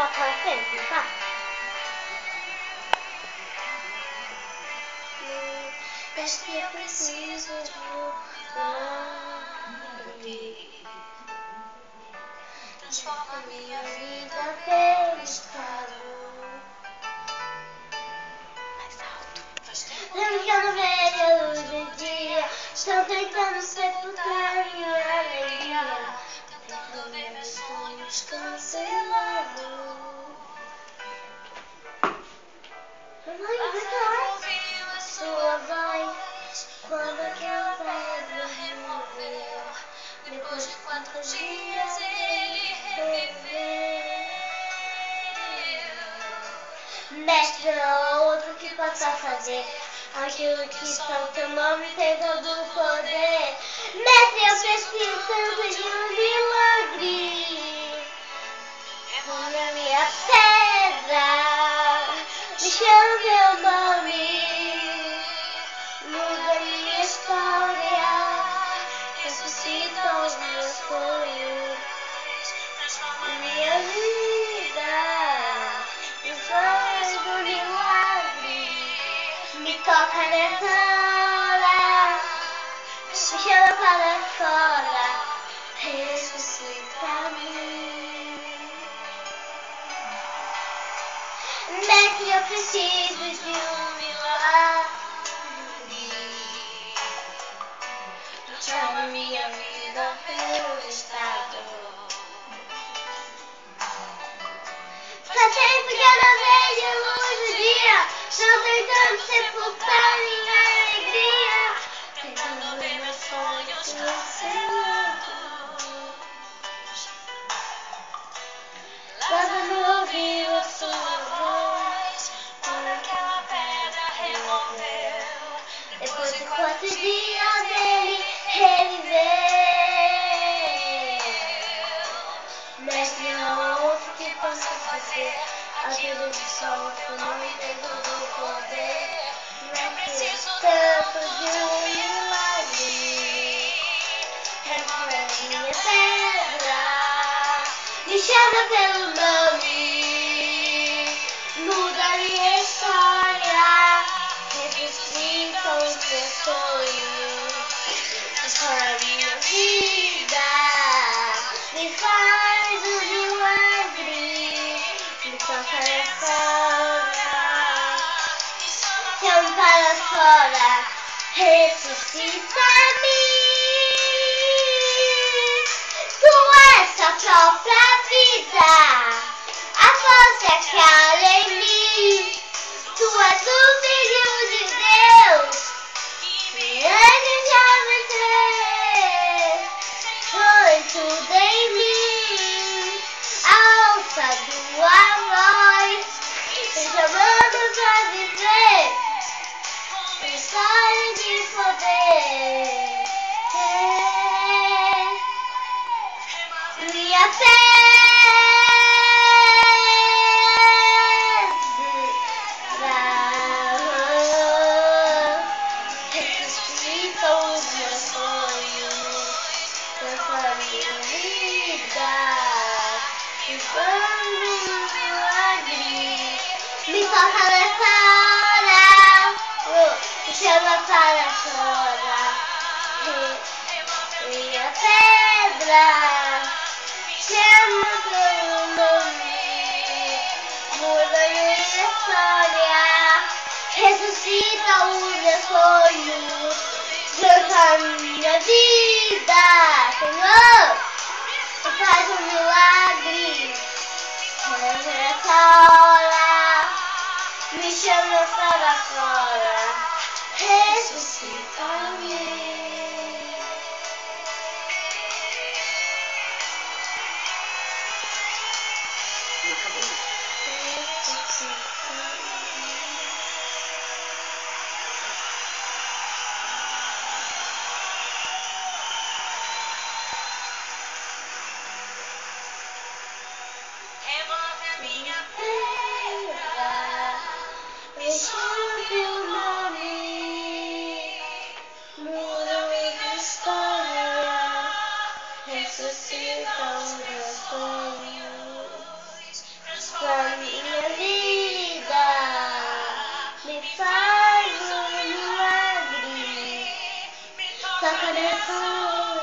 lá pra frente, tá? Acho que eu preciso de um milagre. Transforma minha vida pelo estado. Mais alto. Lembro que eu não vejo a luz do dia. Estão tentando sepultar minha alegria. Tentando ver meus sonhos cancelados. Mamãe, vai ouvir a sua voz quando aquela pedra removeu. Depois de 4 dias ele reviveu. Mestre, não há outro que possa fazer aquilo que só teu nome tem todo o poder. Mestre, eu preciso tanto de um milagre. Remove a minha pedra, me chama teu nome, muda minha história, ressuscita os meus sonhos, transforma minha vida, me faz um milagre, me toca nessa hora, me chama para fora, ressuscita-me. Mestre, eu preciso de um milagre. Transforma minha vida pelo estado. Faz tempo que eu não vejo a luz do dia. Estou tentando sepultar minha alegria. Tentando ver meus sonhos cancelados. Leva-me ouvir a sua voz quando aquela pedra removeu. Depois de 4 dias ele reviveu. Mestre, não há outro que possa fazer aquilo que só o teu nome tem todo o poder. Eu preciso tanto de um milagre. Remove a minha pedra, me chama pelo nome, muda minha história, ressuscita os meus sonhos, transforma minha vida, me faz um milagre, me toca nessa hora, chama para fora, ressuscita-me. A própria vida, a força que há em mim. Tu és o Filho de Deus, que antes já vencer. Foi tudo em mim, a alça tua voz, me chamando pra viver, história de poder. Minha pedra, ressuscita os meus sonhos, transforma minha vida, me faz um milagre, me toca nessa hora, me chama para fora, minha pedra. Chama pelo nome, muda minha história, ressuscita os meus sonhos, transforma minha vida, Senhor, faz um milagre, nessa hora, me chama para fora, ressuscita-me. Remove a minha pedra, me chama teu nome, muda minha história, ressuscita os meus sonhos. coração,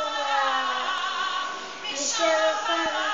me chama para